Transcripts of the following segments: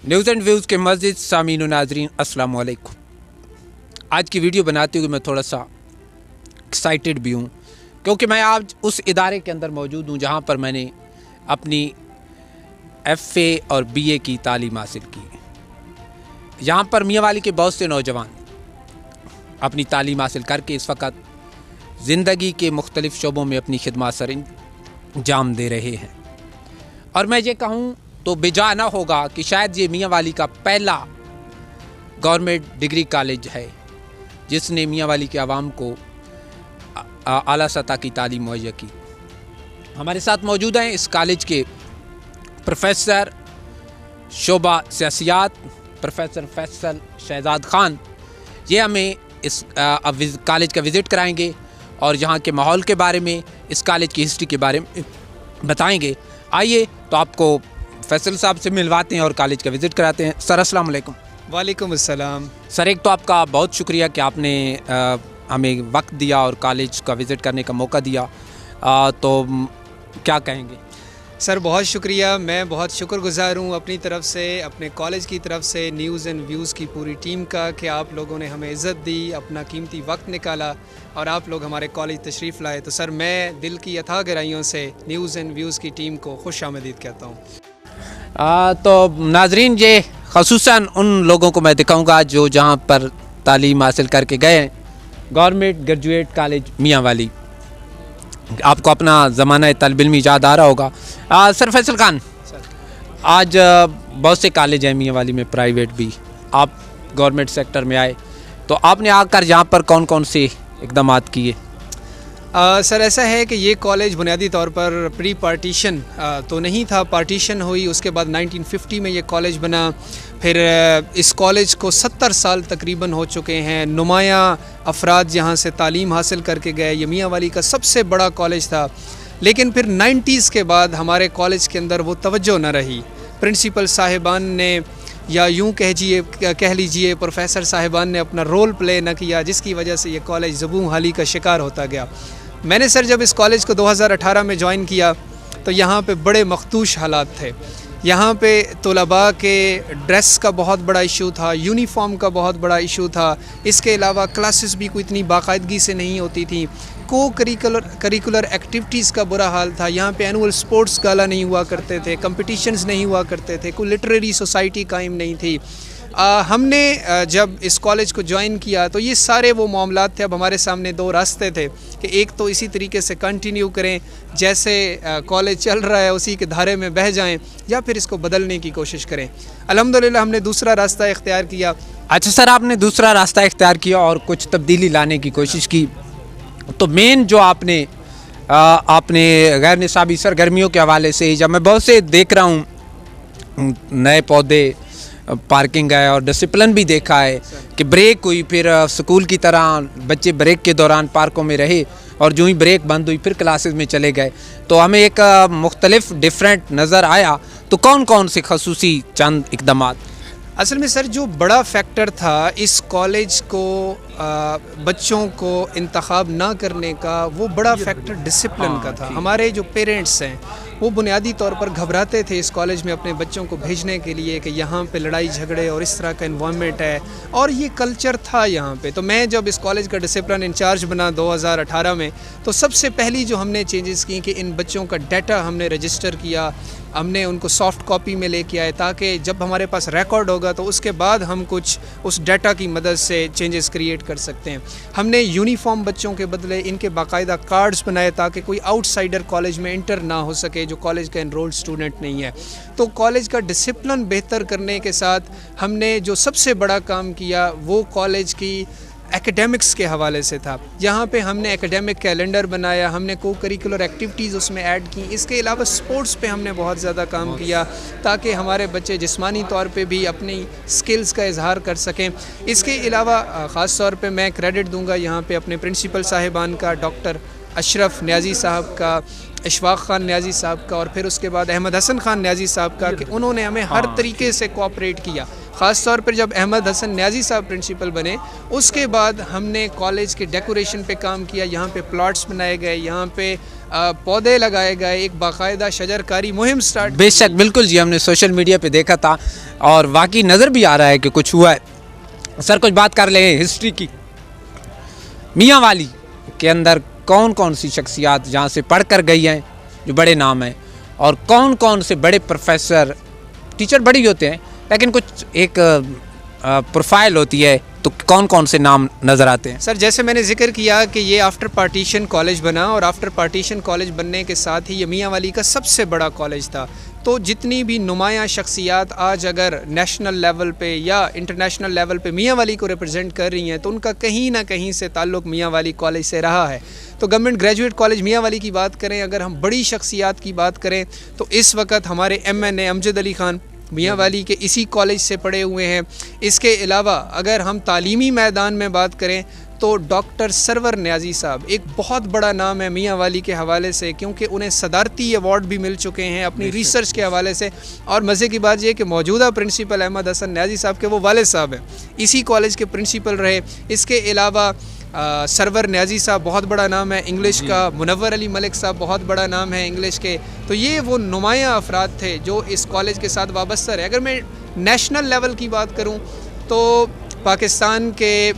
News and views کے مسجد سامعین و ناظرین السلام علیکم۔ آج کی ویڈیو بناتے ہوئے میں تھوڑا سا ایکسائٹیڈ بھی ہوں کیونکہ میں آج اس ادارے کے اندر موجود ہوں جہاں پر میں نے اپنی ایف اے اور بی اے کی تعلیم حاصل کی۔ یہاں پر میاں والی کے بہت سے نوجوان اپنی تعلیم حاصل کر کے اس وقت زندگی کے مختلف شعبوں میں اپنی خدمات سر انجام دے رہے ہیں، اور میں یہ کہوں تو بجا نہ ہوگا کہ شاید یہ میاں والی کا پہلا گورنمنٹ ڈگری کالج ہے جس نے میاں والی کے عوام کو اعلیٰ سطح کی تعلیم مہیا کی۔ ہمارے ساتھ موجود ہیں اس کالج کے پروفیسر شعبہ سیاسیات پروفیسر فیصل شہزاد خان۔ یہ ہمیں اس کالج کا وزٹ کرائیں گے اور یہاں کے ماحول کے بارے میں، اس کالج کی ہسٹری کے بارے میں بتائیں گے۔ آئیے تو آپ کو فیصل صاحب سے ملواتے ہیں اور کالج کا وزٹ کراتے ہیں۔ سر السلام علیکم۔ وعلیکم السلام۔ سر ایک تو آپ کا بہت شکریہ کہ آپ نے ہمیں وقت دیا اور کالج کا وزٹ کرنے کا موقع دیا، تو کیا کہیں گے؟ سر بہت شکریہ، میں بہت شکر گزار ہوں اپنی طرف سے، اپنے کالج کی طرف سے، نیوز اینڈ ویوز کی پوری ٹیم کا کہ آپ لوگوں نے ہمیں عزت دی، اپنا قیمتی وقت نکالا اور آپ لوگ ہمارے کالج تشریف لائے۔ تو سر میں دل کی اتھاہ گہرائیوں سے نیوز اینڈ ویوز کی ٹیم کو خوش آمدید کہتا ہوں۔ تو ناظرین، یہ خصوصاً ان لوگوں کو میں دکھاؤں گا جو جہاں پر تعلیم حاصل کر کے گئے ہیں، گورنمنٹ گریجویٹ کالج میاں والی۔ آپ کو اپنا زمانہ طالب علمی یاد آ رہا ہوگا۔ سر فیصل خان، آج بہت سے کالج ہیں میاں والی میں، پرائیویٹ بھی، آپ گورنمنٹ سیکٹر میں آئے تو آپ نے آ کر یہاں پر کون کون سے اقدامات کیے؟ سر ایسا ہے کہ یہ کالج بنیادی طور پر پری پارٹیشن تو نہیں تھا، پارٹیشن ہوئی، اس کے بعد 1950 میں یہ کالج بنا۔ پھر اس کالج کو 70 سال تقریباً ہو چکے ہیں، نمایاں افراد یہاں سے تعلیم حاصل کر کے گئے۔ یہ میاں والی کا سب سے بڑا کالج تھا، لیکن پھر 90s کے بعد ہمارے کالج کے اندر وہ توجہ نہ رہی۔ پرنسپل صاحبان نے، یا یوں کہہ لیجئے پروفیسر صاحبان نے اپنا رول پلے نہ کیا، جس کی وجہ سے یہ کالج زبوں حالی کا شکار ہوتا گیا۔ میں نے سر جب اس کالج کو 2018 میں جوائن کیا تو یہاں پہ بڑے مخدوش حالات تھے۔ یہاں پہ طلباء کے ڈریس کا بہت بڑا ایشو تھا، یونیفارم کا بہت بڑا ایشو تھا، اس کے علاوہ کلاسز بھی کوئی اتنی باقاعدگی سے نہیں ہوتی تھیں، کریکولر ایکٹیویٹیز کا برا حال تھا۔ یہاں پہ اینول سپورٹس گالا نہیں ہوا کرتے تھے، کمپٹیشنز نہیں ہوا کرتے تھے، کوئی لٹریری سوسائٹی قائم نہیں تھی۔ ہم نے جب اس کالج کو جوائن کیا تو یہ سارے وہ معاملات تھے۔ اب ہمارے سامنے دو راستے تھے کہ ایک تو اسی طریقے سے کنٹینیو کریں جیسے کالج چل رہا ہے، اسی کے دھارے میں بہہ جائیں، یا پھر اس کو بدلنے کی کوشش کریں۔ الحمدللہ ہم نے دوسرا راستہ اختیار کیا۔ اچھا سر، آپ نے دوسرا راستہ اختیار کیا اور کچھ تبدیلی لانے کی کوشش کی، تو مین جو آپ نے غیر نصابی سرگرمیوں کے حوالے سے، جب میں بہت سے دیکھ رہا ہوں نئے پودے، پارکنگ ہے اور ڈسپلن بھی دیکھا ہے کہ بریک ہوئی، پھر سکول کی طرح بچے بریک کے دوران پارکوں میں رہے اور جو ہی بریک بند ہوئی پھر کلاسز میں چلے گئے، تو ہمیں ایک مختلف ڈیفرنٹ نظر آیا۔ تو کون کون سے خصوصی چند اقدامات؟ اصل میں سر جو بڑا فیکٹر تھا اس کالج کو بچوں کو انتخاب نہ کرنے کا، وہ بڑا فیکٹر ڈسپلن کا تھا۔ ہمارے جو پیرنٹس ہیں وہ بنیادی طور پر گھبراتے تھے اس کالج میں اپنے بچوں کو بھیجنے کے لیے کہ یہاں پہ لڑائی جھگڑے اور اس طرح کا انوائرمنٹ ہے، اور یہ کلچر تھا یہاں پہ۔ تو میں جب اس کالج کا ڈسپلن انچارج بنا 2018 میں، تو سب سے پہلی جو ہم نے چینجز کی کہ ان بچوں کا ڈیٹا ہم نے رجسٹر کیا، ہم نے ان کو سافٹ کاپی میں لے کے آئے تاکہ جب ہمارے پاس ریکارڈ ہوگا تو اس کے بعد ہم کچھ اس ڈیٹا کی مدد سے چینجز کریٹ کر سکتے ہیں۔ ہم نے یونیفارم بچوں کے بدلے ان کے باقاعدہ کارڈز بنائے تاکہ کوئی آؤٹ سائڈر کالج میں انٹر نہ ہو سکے جو کالج کا انرولڈ اسٹوڈنٹ نہیں ہے۔ تو کالج کا ڈسپلن بہتر کرنے کے ساتھ ہم نے جو سب سے بڑا کام کیا وہ کالج کی ایکیڈیمکس کے حوالے سے تھا۔ یہاں پہ ہم نے ایکیڈیمک کیلنڈر بنایا، ہم نے کو کریکولر ایکٹیویٹیز اس میں ایڈ کی۔ اس کے علاوہ سپورٹس پہ ہم نے بہت زیادہ کام کیا تاکہ ہمارے بچے جسمانی طور پہ بھی اپنی سکلز کا اظہار کر سکیں۔ اس کے علاوہ خاص طور پہ میں کریڈٹ دوں گا یہاں پہ اپنے پرنسپل صاحبان کا، ڈاکٹر اشرف نیازی صاحب کا، اشفاق خان نیازی صاحب کا، اور پھر اس کے بعد احمد حسن خان نیازی صاحب کا، کہ انہوں نے ہمیں ہر طریقے سے کوآپریٹ کیا۔ خاص طور پر جب احمد حسن نیازی صاحب پرنسپل بنے اس کے بعد ہم نے کالج کے ڈیکوریشن پہ کام کیا, یہاں پہ پلاٹس بنائے گئے, یہاں پہ پودے لگائے گئے, ایک باقاعدہ شجر کاری مہم سٹارٹ. بے شک, بالکل جی, ہم نے سوشل میڈیا پہ دیکھا تھا اور واقعی نظر بھی آ رہا ہے کہ کچھ ہوا ہے. سر کچھ بات کر لیں ہسٹری کی. میاں والی کے اندر کون کون سی شخصیات جہاں سے پڑھ کر گئی ہیں جو بڑے نام ہیں, اور کون کون سے بڑے پروفیسر, ٹیچر بڑے ہی ہوتے ہیں لیکن کچھ ایک پروفائل ہوتی ہے, تو کون کون سے نام نظر آتے ہیں؟ سر جیسے میں نے ذکر کیا کہ یہ آفٹر پارٹیشن کالج بنا, اور آفٹر پارٹیشن کالج بننے کے ساتھ ہی یہ میاں والی کا سب سے بڑا کالج تھا. تو جتنی بھی نمایاں شخصیات آج اگر نیشنل لیول پہ یا انٹرنیشنل لیول پہ میاں والی کو ریپرزینٹ کر رہی ہیں تو ان کا کہیں نہ کہیں سے تعلق میاں والی کالج سے رہا ہے. تو گورنمنٹ گریجویٹ کالج میاں والی کی بات کریں, اگر ہم بڑی شخصیات کی بات کریں تو اس وقت ہمارے MNA امجد علی خان میاں والی کے اسی کالج سے پڑھے ہوئے ہیں. اس کے علاوہ اگر ہم تعلیمی میدان میں بات کریں تو ڈاکٹر سرور نیازی صاحب ایک بہت بڑا نام ہے میاں والی کے حوالے سے, کیونکہ انہیں صدارتی ایوارڈ بھی مل چکے ہیں اپنی ریسرچ کے حوالے سے. اور مزے کی بات یہ کہ موجودہ پرنسپل احمد حسن نیازی صاحب کے وہ والد صاحب ہیں, اسی کالج کے پرنسپل رہے. اس کے علاوہ سرور نیازی صاحب بہت بڑا نام ہے انگلش کا, منور علی ملک صاحب بہت بڑا نام ہے انگلش کے. تو یہ وہ نمایاں افراد تھے جو اس کالج کے ساتھ وابستہ رہے. اگر میں نیشنل لیول کی بات کروں تو پاکستان کے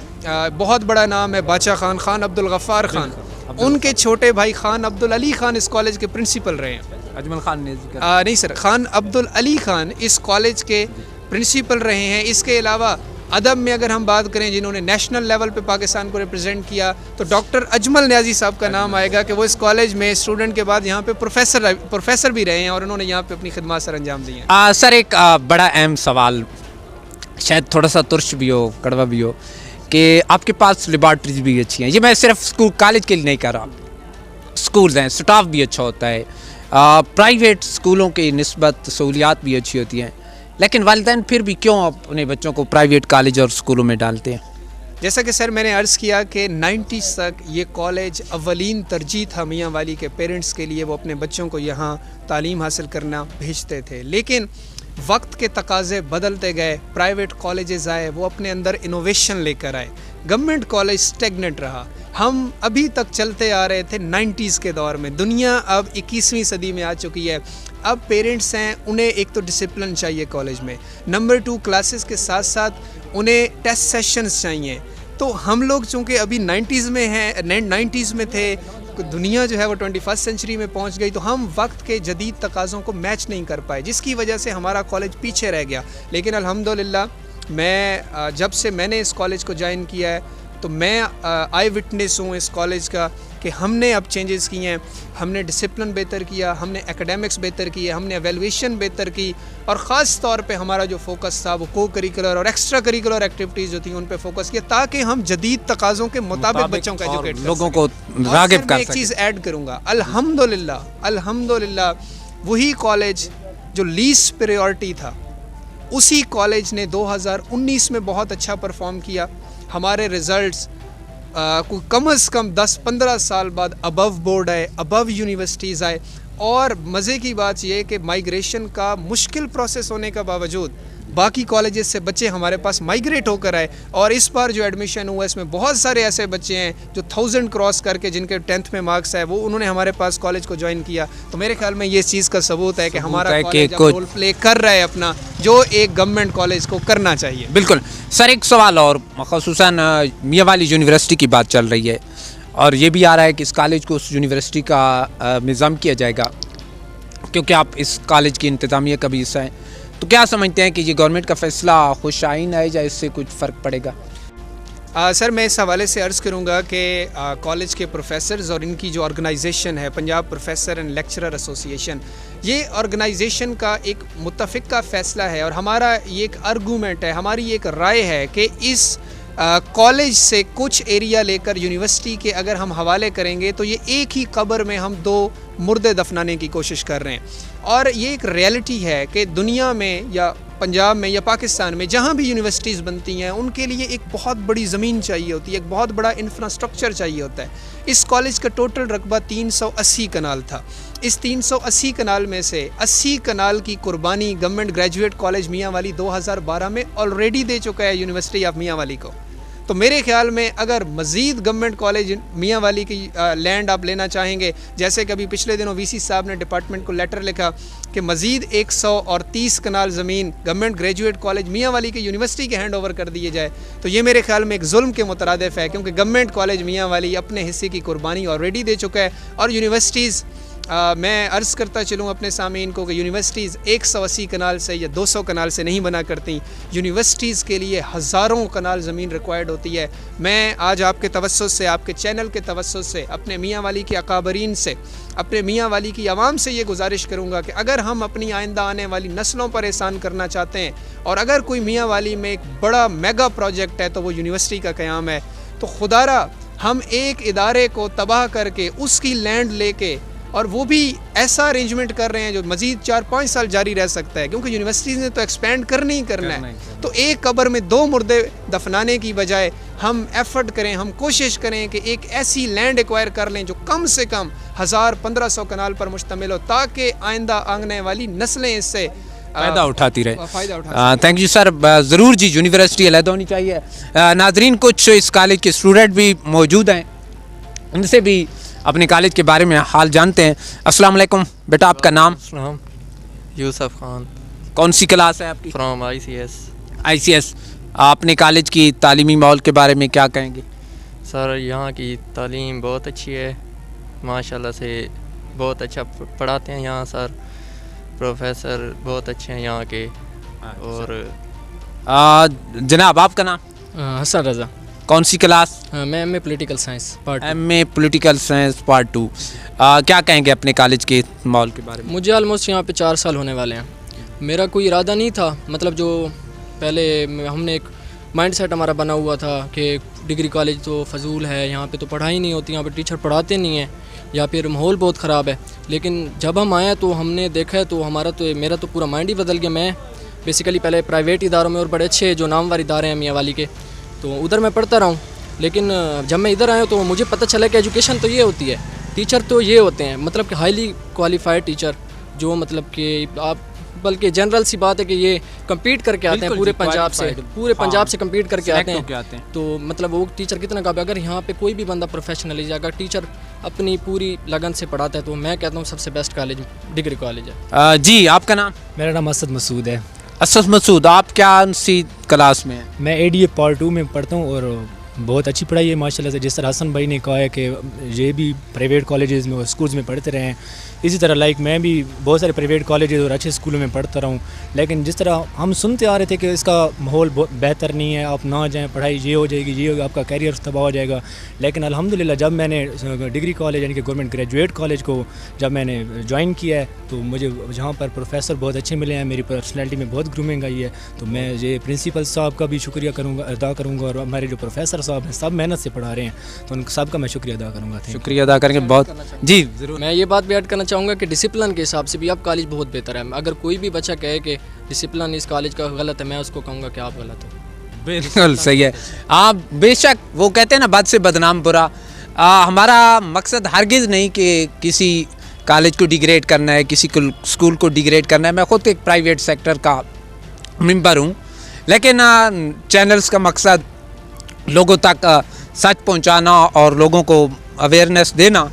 بہت بڑا نام ہے بادشاہ خان, خان عبد الغفار خان, ان کے چھوٹے بھائی خان عبد العلی خان اس کالج کے پرنسپل رہے ہیں. اجمل خان نے نہیں سر, خان عبد العلی خان اس کالج کے پرنسپل رہے ہیں. اس کے علاوہ ادب میں اگر ہم بات کریں جنہوں نے نیشنل لیول پہ پاکستان کو ریپرزینٹ کیا تو ڈاکٹر اجمل نیازی صاحب کا نام آئے گا کہ وہ اس کالج میں اسٹوڈنٹ کے بعد یہاں پہ پروفیسر بھی رہے ہیں اور انہوں نے یہاں پہ اپنی خدمات سر انجام دی ہیں. سر ایک بڑا اہم سوال, شاید تھوڑا سا ترش بھی ہو, کڑوا بھی ہو, کہ آپ کے پاس لیبارٹریز بھی اچھی ہیں. یہ میں صرف اسکول کالج کے لیے نہیں کہہ رہا, اسکولز ہیں, اسٹاف بھی اچھا ہوتا ہے, پرائیویٹ اسکولوں کی نسبت سہولیات بھی اچھی ہوتی ہیں, لیکن والدین پھر بھی کیوں اپنے بچوں کو پرائیویٹ کالج اور اسکولوں میں ڈالتے ہیں؟ جیسا کہ سر میں نے عرض کیا کہ 90s تک یہ کالج اولین ترجیح تھا میاں والی کے پیرنٹس کے لیے, وہ اپنے بچوں کو یہاں تعلیم حاصل کرنا بھیجتے تھے. لیکن وقت کے تقاضے بدلتے گئے, پرائیویٹ کالجز آئے, وہ اپنے اندر انوویشن لے کر آئے. گورنمنٹ کالج اسٹیگنٹ رہا. ہم ابھی تک چلتے آ رہے تھے 90s کے دور میں, دنیا اب 21ویں صدی میں آ چکی ہے. اب پیرنٹس ہیں, انہیں ایک تو ڈسپلن چاہیے کالج میں, نمبر 2 کلاسز کے ساتھ ساتھ انہیں ٹیسٹ سیشنز چاہیے. تو ہم لوگ چونکہ ابھی 90s میں ہیں, 90s میں تھے, دنیا جو ہے وہ 21st سینچری میں پہنچ گئی, تو ہم وقت کے جدید تقاضوں کو میچ نہیں کر پائے, جس کی وجہ سے ہمارا کالج پیچھے رہ گیا. لیکن الحمدللہ میں جب سے میں نے اس کالج کو جوائن کیا ہے تو میں آئی وٹنس ہوں اس کالج کا کہ ہم نے اب چینجز کیے ہیں. ہم نے ڈسپلن بہتر کیا, ہم نے ایکیڈیمکس بہتر کیے, ہم نے ایویلویشن بہتر کی, اور خاص طور پہ ہمارا جو فوکس تھا وہ کو کریکولر اور ایکسٹرا کریکولر ایکٹیویٹیز جو تھیں ان پہ فوکس کیا, تاکہ ہم جدید تقاضوں کے مطابق بچوں کا ایجوکیٹ کر لوگوں کو راغب کر سکیں. ایک چیز ایڈ کروں گا, الحمدللہ وہی کالج جو لیسٹ پریورٹی تھا اسی کالج نے 2019 میں بہت اچھا پرفارم کیا. ہمارے ریزلٹس کم از کم 10-15 سال بعد ابو بورڈ آئے, ابو یونیورسٹیز آئے. اور مزے کی بات یہ کہ مائیگریشن کا مشکل پروسیس ہونے کا باوجود باقی کالجز سے بچے ہمارے پاس مائیگریٹ ہو کر آئے. اور اس بار جو ایڈمیشن ہوا اس میں بہت سارے ایسے بچے ہیں جو 1000 کراس کر کے, جن کے 10th میں مارکس ہے, وہ انہوں نے ہمارے پاس کالج کو جوائن کیا. تو میرے خیال میں یہ چیز کا ثبوت ہے کہ ہمارا کالج رول پلے کر رہا ہے اپنا, جو ایک گورنمنٹ کالج کو کرنا چاہیے. بالکل سر, ایک سوال اور, خصوصاً میاں والی یونیورسٹی کی بات چل رہی ہے اور یہ بھی آ رہا ہے کہ اس کالج کو اس یونیورسٹی کا نظام کیا جائے گا, کیونکہ آپ اس کالج کی انتظامیہ کا بھی حصہ ہیں. تو کیا سمجھتے ہیں کہ یہ گورنمنٹ کا فیصلہ خوش آئین ہے یا اس سے کچھ فرق پڑے گا؟ سر میں اس حوالے سے عرض کروں گا کہ کالج کے پروفیسرز اور ان کی جو آرگنائزیشن ہے Punjab professor and lecturer association, یہ آرگنائزیشن کا ایک متفقہ فیصلہ ہے, اور ہمارا یہ ایک آرگومنٹ ہے, ہماری ایک رائے ہے کہ اس کالج سے کچھ ایریا لے کر یونیورسٹی کے اگر ہم حوالے کریں گے تو یہ ایک ہی قبر میں ہم 2 مردے دفنانے کی کوشش کر رہے ہیں. اور یہ ایک ریئلٹی ہے کہ دنیا میں یا پنجاب میں یا پاکستان میں جہاں بھی یونیورسٹیز بنتی ہیں ان کے لیے ایک بہت بڑی زمین چاہیے ہوتی ہے, ایک بہت بڑا انفراسٹرکچر چاہیے ہوتا ہے. اس کالج کا ٹوٹل رقبہ 380 کنال تھا. اس 380 کنال میں سے 80 کنال کی قربانی گورنمنٹ گریجویٹ کالج میاں والی 2012 میں آلریڈی دے چکا ہے یونیورسٹی آف میاں والی کو. تو میرے خیال میں اگر مزید گورنمنٹ کالج میاں والی کی لینڈ آپ لینا چاہیں گے, جیسے کہ ابھی پچھلے دنوں وی سی صاحب نے ڈپارٹمنٹ کو لیٹر لکھا کہ مزید 130 کنال زمین گورنمنٹ گریجویٹ کالج میاں والی کے یونیورسٹی کے ہینڈ اوور کر دیے جائے, تو یہ میرے خیال میں ایک ظلم کے مترادف ہے, کیونکہ گورنمنٹ کالج میاں والی اپنے حصے کی قربانی آلریڈی دے چکا ہے. اور یونیورسٹیز میں عرض کرتا چلوں اپنے سامعین کو کہ یونیورسٹیز 180 کنال سے یا 200 کنال سے نہیں بنا کرتی, یونیورسٹیز کے لیے ہزاروں کنال زمین ریکوائرڈ ہوتی ہے. میں آج آپ کے توسط سے, آپ کے چینل کے توسط سے, اپنے میاں والی کے اکابرین سے, اپنے میاں والی کی عوام سے یہ گزارش کروں گا کہ اگر ہم اپنی آئندہ آنے والی نسلوں پر احسان کرنا چاہتے ہیں, اور اگر کوئی میاں والی میں ایک بڑا میگا پروجیکٹ ہے تو وہ یونیورسٹی کا قیام ہے, تو خدا را ہم ایک ادارے کو تباہ کر کے اس کی لینڈ لے کے, اور وہ بھی ایسا ارینجمنٹ کر رہے ہیں جو مزید 4-5 سال جاری رہ سکتا ہے, کیونکہ یونیورسٹیز نے تو ایکسپینڈ کرنا ہے. تو ایک قبر میں 2 مردے دفنانے کی بجائے ہم ایفرٹ کریں, ہم کوشش کریں کہ ایک ایسی لینڈ ایکوائر کر لیں جو کم سے کم 1000-1500 کنال پر مشتمل ہو, تاکہ آئندہ آنے والی نسلیں اس سے فائدہ اٹھاتی رہے. Thank you sir. ضرور جی, یونیورسٹی علیحدہ ہونی چاہیے. ناظرین, کچھ اس کالج کے اسٹوڈنٹ بھی موجود ہیں, ان سے بھی اپنے کالج کے بارے میں حال جانتے ہیں. السلام علیکم بیٹا, آپ کا نام؟ السلام, یوسف خان. کون سی کلاس ہے آپ کی؟ From ICS. ICS. اپنے کالج کی تعلیمی ماحول کے بارے میں کیا کہیں گے؟ سر, یہاں کی تعلیم بہت اچھی ہے, ماشاءاللہ سے بہت اچھا پڑھاتے ہیں یہاں سر, پروفیسر بہت اچھے ہیں یہاں کے. اور جناب آپ کا نام؟ حسن رضا. کون سی کلاس؟ میں M A political science part 2. M A political science part 2. کیا کہیں گے اپنے کالج کے ماحول کے بارے میں؟ مجھے آلموسٹ یہاں پہ 4 سال ہونے والے ہیں. میرا کوئی ارادہ نہیں تھا, مطلب جو پہلے ہم نے ایک مائنڈ سیٹ ہمارا بنا ہوا تھا کہ ڈگری کالج تو فضول ہے, یہاں پہ تو پڑھائی نہیں ہوتی, یہاں پہ ٹیچر پڑھاتے نہیں ہیں, یا پھر ماحول بہت خراب ہے. لیکن جب ہم آئے تو ہم نے دیکھا ہے تو میرا تو پورا مائنڈ ہی بدل گیا. میں بیسیکلی پہلے پرائیویٹ اداروں میں, اور بڑے اچھے جو نامور ادارے ہیں میاں والی کے, تو ادھر میں پڑھتا رہا ہوں. لیکن جب میں ادھر آیا تو مجھے پتہ چلا کہ ایجوکیشن تو یہ ہوتی ہے, ٹیچر تو یہ ہوتے ہیں, مطلب کہ ہائیلی کوالیفائڈ ٹیچر, جو مطلب کہ آپ, بلکہ جنرل سی بات ہے کہ یہ کمپیٹ کر کے آتے ہیں پورے پنجاب سے کمپیٹ کر کے آتے ہیں. تو مطلب وہ ٹیچر کتنا قابل. اگر یہاں پہ کوئی بھی بندہ پروفیشنلی, اگر ٹیچر اپنی پوری لگن سے پڑھاتا ہے, تو میں کہتا ہوں سب سے بیسٹ کالج ڈگری کالج ہے. جی, آپ کا نام؟ میرا نام اسد مسعود ہے. اسد مسعود, آپ کیا سی کلاس میں ہیں؟ میں ADA پارٹ 2 میں پڑھتا ہوں, اور بہت اچھی پڑھائی ہے ماشاء اللہ سے. جس طرح حسن بھائی نے کہا ہے کہ یہ بھی پرائیویٹ کالجز میں اور اسکولز میں پڑھتے رہے ہیں, اسی طرح میں بھی بہت سارے پرائیویٹ کالجز اور اچھے اسکولوں میں پڑھتا رہا ہوں. لیکن جس طرح ہم سنتے آ رہے تھے کہ اس کا ماحول بہتر نہیں ہے, آپ نہ جائیں, پڑھائی یہ ہو جائے گی, یہ ہوگا, آپ کا کیریئر تباہ ہو جائے گا. لیکن الحمدللہ جب میں نے ڈگری کالج یعنی کہ گورنمنٹ گریجویٹ کالج کو جب میں نے جوائن کیا ہے, تو مجھے جہاں پر پروفیسر بہت اچھے ملے ہیں, میری پرسنالٹی میں بہت گرومنگ آئی ہے. تو میں یہ پرنسپل صاحب کا بھی شکریہ ادا کروں گا, اور ہمارے جو پروفیسر صاحب ہیں سب محنت سے پڑھا رہے ہیں, تو ان سب کا میں شکریہ ادا کروں گا. شکریہ ادا کریں گے بہت. جی ضرور. میں یہ بات بھی ایڈ کرنا چاہوں گا کہ ڈسپلن کے حساب سے بھی اب کالج بہت بہتر ہے. اگر کوئی بھی بچہ کہے کہ ڈسپلن اس کالج کا غلط ہے, میں اس کو کہوں گا کہ آپ غلط ہو. بالکل صحیح ہے. آپ بے شک, وہ کہتے ہیں نا بد سے بدنام برا. ہمارا مقصد ہرگز نہیں کہ کسی کالج کو ڈیگریڈ کرنا ہے, کسی اسکول کو ڈیگریڈ کرنا ہے. میں خود ایک پرائیویٹ سیکٹر کا ممبر ہوں, لیکن چینلز کا مقصد لوگوں تک سچ پہنچانا اور لوگوں کو اویئرنیس دینا.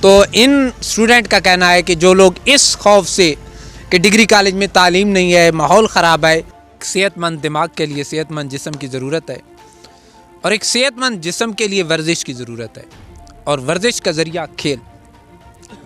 تو ان اسٹوڈنٹ کا کہنا ہے کہ جو لوگ اس خوف سے کہ ڈگری کالج میں تعلیم نہیں ہے, ماحول خراب ہے, صحت مند دماغ کے لیے صحت مند جسم کی ضرورت ہے, اور ایک صحت مند جسم کے لیے ورزش کی ضرورت ہے, اور ورزش کا ذریعہ کھیل.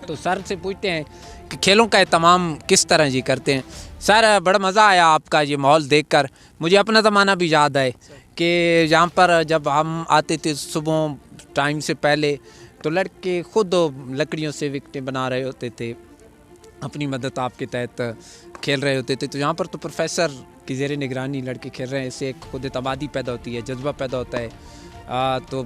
تو سر سے پوچھتے ہیں کہ کھیلوں کا اہتمام کس طرح جی کرتے ہیں. سر بڑا مزہ آیا آپ کا یہ ماحول دیکھ کر. مجھے اپنا زمانہ بھی یاد ہے کہ یہاں پر جب ہم آتے تھے صبح ٹائم سے پہلے, تو لڑکے خود لکڑیوں سے وکٹیں بنا رہے ہوتے تھے, اپنی مدد آپ کے تحت کھیل رہے ہوتے تھے. تو یہاں پر تو پروفیسر کی زیر نگرانی لڑکے کھیل رہے ہیں, اس سے ایک خود اعتمادی پیدا ہوتی ہے, جذبہ پیدا ہوتا ہے. تو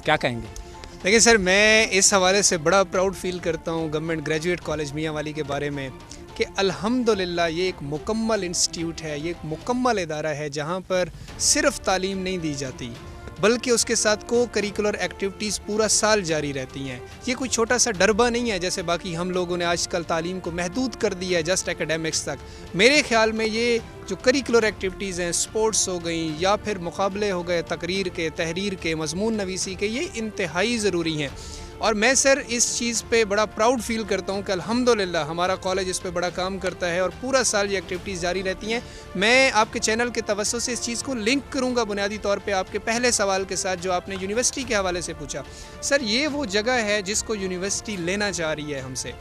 کیا کہیں گے؟ دیکھیں سر, میں اس حوالے سے بڑا پراؤڈ فیل کرتا ہوں گورنمنٹ گریجویٹ کالج میاں والی کے بارے میں, کہ الحمدللہ یہ ایک مکمل انسٹیٹیوٹ ہے، یہ ایک مکمل ادارہ ہے جہاں پر صرف تعلیم نہیں دی جاتی بلکہ اس کے ساتھ کو کریکولر ایکٹیویٹیز پورا سال جاری رہتی ہیں۔ یہ کوئی چھوٹا سا ڈربہ نہیں ہے جیسے باقی ہم لوگوں نے آج کل تعلیم کو محدود کر دیا ہے جسٹ ایکیڈیمکس تک۔ میرے خیال میں یہ جو کریکولر ایکٹیویٹیز ہیں، سپورٹس ہو گئیں یا پھر مقابلے ہو گئے تقریر کے، تحریر کے، مضمون نویسی کے، یہ انتہائی ضروری ہیں۔ اور میں سر اس چیز پہ بڑا پراؤڈ فیل کرتا ہوں کہ الحمدللہ ہمارا کالج اس پہ بڑا کام کرتا ہے اور پورا سال یہ ایکٹیویٹیز جاری رہتی ہیں۔ میں آپ کے چینل کے توسط سے اس چیز کو لنک کروں گا بنیادی طور پہ آپ کے پہلے سوال کے ساتھ جو آپ نے یونیورسٹی کے حوالے سے پوچھا۔ سر یہ وہ جگہ ہے جس کو یونیورسٹی لینا چاہ رہی ہے ہم سے۔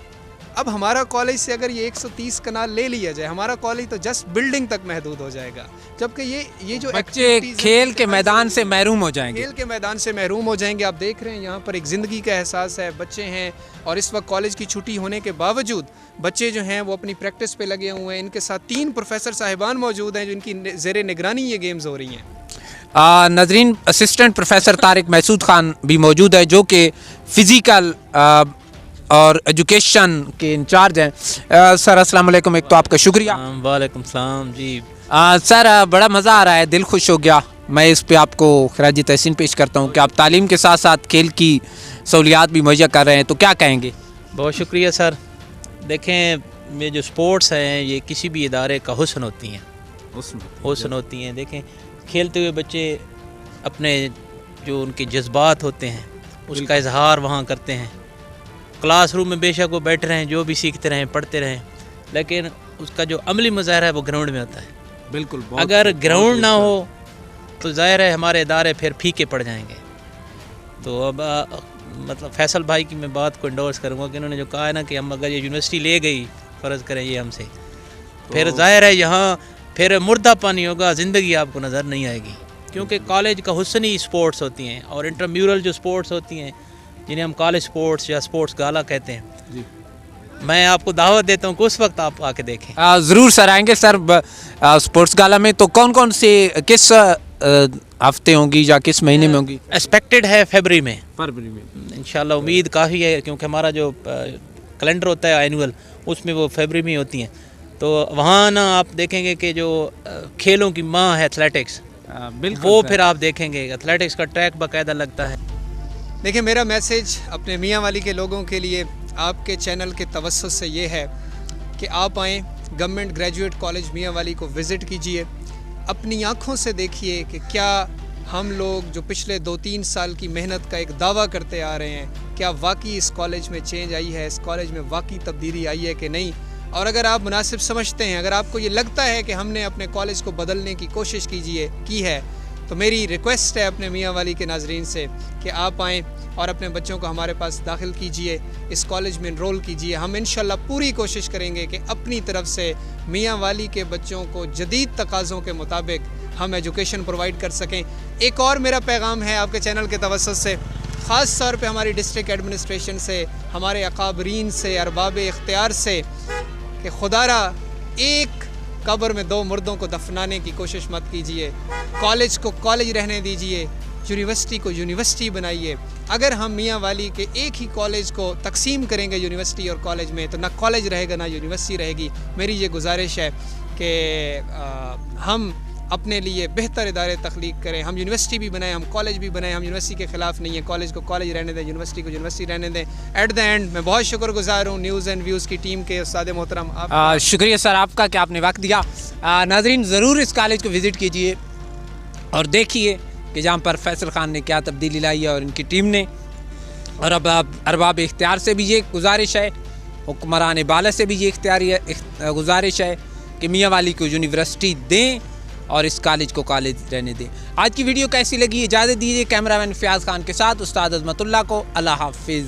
اب ہمارا کالج سے اگر یہ 130 کنال لے لیا جائے، ہمارا کالج تو جسٹ بلڈنگ تک محدود ہو جائے گا، جبکہ یہ جو بچے کھیل کے میدان سے محروم ہو جائیں گے، کھیل کے میدان سے محروم ہو جائیں گے۔ آپ دیکھ رہے ہیں یہاں پر ایک زندگی کا احساس ہے، بچے ہیں اور اس وقت کالج کی چھٹی ہونے کے باوجود بچے جو ہیں وہ اپنی پریکٹس پہ لگے ہوئے ہیں۔ ان کے ساتھ 3 پروفیسر صاحبان موجود ہیں جو ان کی زیر نگرانی یہ گیمز ہو رہی ہیں۔ ناظرین، اسسٹنٹ پروفیسر طارق محسود خان بھی موجود ہے جو کہ فزیکل اور ایجوکیشن کے انچارج ہیں۔ سر السلام علیکم، ایک تو آپ کا شکریہ۔ وعلیکم السلام جی۔ سر بڑا مزہ آ رہا ہے، دل خوش ہو گیا۔ میں اس پہ آپ کو خراج تحسین پیش کرتا ہوں کہ آپ تعلیم کے ساتھ ساتھ کھیل کی سہولیات بھی مہیا کر رہے ہیں، تو کیا کہیں گے؟ بہت شکریہ سر۔ دیکھیں یہ جو سپورٹس ہیں یہ کسی بھی ادارے کا حسن ہوتی ہیں، حسن ہوتی ہیں۔ دیکھیں کھیلتے ہوئے بچے اپنے جو ان کے جذبات ہوتے ہیں اس کا اظہار وہاں کرتے ہیں۔ کلاس روم میں بے شک وہ بیٹھ رہے ہیں، جو بھی سیکھتے رہیں، پڑھتے رہیں، لیکن اس کا جو عملی مظاہرہ ہے وہ گراؤنڈ میں ہوتا ہے۔ بالکل، اگر گراؤنڈ نہ ہو تو ظاہر ہے ہمارے ادارے پھر پھیکے پڑ جائیں گے۔ تو اب مطلب فیصل بھائی کی میں بات کو انڈورس کروں گا کہ انہوں نے جو کہا ہے نا کہ ہم اگر یہ یونیورسٹی لے گئی، فرض کریں یہ ہم سے، پھر ظاہر ہے یہاں پھر مردہ پانی ہوگا، زندگی آپ کو نظر نہیں آئے گی، کیونکہ کالج کا حسن ہی سپورٹس ہوتی ہیں اور انٹرمیورل جو سپورٹس ہوتی ہیں جنہیں ہم کالج سپورٹس یا سپورٹس گالا کہتے ہیں۔ میں آپ کو دعوت دیتا ہوں کہ اس وقت آپ آ کے دیکھیں۔ ضرور سر، آئیں گے سر۔ سپورٹس گالا میں تو کون کون سے کس ہفتے ہوں گی یا کس مہینے میں ہوں گی؟ ایکسپیکٹڈ ہے فیبری میں، فروری میں انشاءاللہ امید کافی ہے، کیونکہ ہمارا جو کیلنڈر ہوتا ہے اینول اس میں وہ فیبری میں ہوتی ہیں۔ تو وہاں نا آپ دیکھیں گے کہ جو کھیلوں کی ماں ہے ایتھلیٹکس، وہ پھر آپ دیکھیں گے ایتھلیٹکس کا ٹریک باقاعدہ لگتا ہے۔ دیکھیں میرا میسیج اپنے میاں والی کے لوگوں کے لیے آپ کے چینل کے توسط سے یہ ہے کہ آپ آئیں، گورنمنٹ گریجویٹ کالج میاں والی کو وزٹ کیجئے، اپنی آنکھوں سے دیکھیے کہ کیا ہم لوگ جو پچھلے 2-3 سال کی محنت کا ایک دعویٰ کرتے آ رہے ہیں، کیا واقعی اس کالج میں چینج آئی ہے، اس کالج میں واقعی تبدیلی آئی ہے کہ نہیں۔ اور اگر آپ مناسب سمجھتے ہیں، اگر آپ کو یہ لگتا ہے کہ ہم نے اپنے کالج کو بدلنے کی کوشش کی ہے، تو میری ریکویسٹ ہے اپنے میاں والی کے ناظرین سے کہ آپ آئیں اور اپنے بچوں کو ہمارے پاس داخل کیجئے، اس کالج میں انرول کیجئے۔ ہم انشاءاللہ پوری کوشش کریں گے کہ اپنی طرف سے میاں والی کے بچوں کو جدید تقاضوں کے مطابق ہم ایجوکیشن پرووائڈ کر سکیں۔ ایک اور میرا پیغام ہے آپ کے چینل کے توسط سے، خاص طور پہ ہماری ڈسٹرکٹ ایڈمنسٹریشن سے، ہمارے اکابرین سے، ارباب اختیار سے، کہ خدا را ایک قبر میں 2 مردوں کو دفنانے کی کوشش مت کیجئے۔ کالج کو کالج رہنے دیجئے، یونیورسٹی کو یونیورسٹی بنائیے۔ اگر ہم میاں والی کے ایک ہی کالج کو تقسیم کریں گے یونیورسٹی اور کالج میں، تو نہ کالج رہے گا نہ یونیورسٹی رہے گی۔ میری یہ گزارش ہے کہ ہم اپنے لیے بہتر ادارے تخلیق کریں، ہم یونیورسٹی بھی بنائیں، ہم کالج بھی بنائیں۔ ہم یونیورسٹی کے خلاف نہیں ہیں، کالج کو کالج رہنے دیں، یونیورسٹی کو یونیورسٹی رہنے دیں۔ ایٹ دا اینڈ میں بہت شکر گزار ہوں نیوز اینڈ ویوز کی ٹیم کے استاد محترم آپ شکریہ سر آپ کا کہ آپ نے وقت دیا۔ ناظرین ضرور اس کالج کو وزٹ کیجئے اور دیکھیے کہ جہاں پر فیصل خان نے کیا تبدیلی لائی ہے اور ان کی ٹیم نے۔ اور اب ارباب اختیار سے بھی یہ گزارش ہے، حکمران بالا سے بھی یہ گزارش ہے کہ میاں والی کو یونیورسٹی دیں اور اس کالج کو کالج رہنے دیں۔ آج کی ویڈیو کیسی لگی اجازت دیجیے کیمرہ مین فیاض خان کے ساتھ استاد عظمت اللہ کو۔ اللہ حافظ۔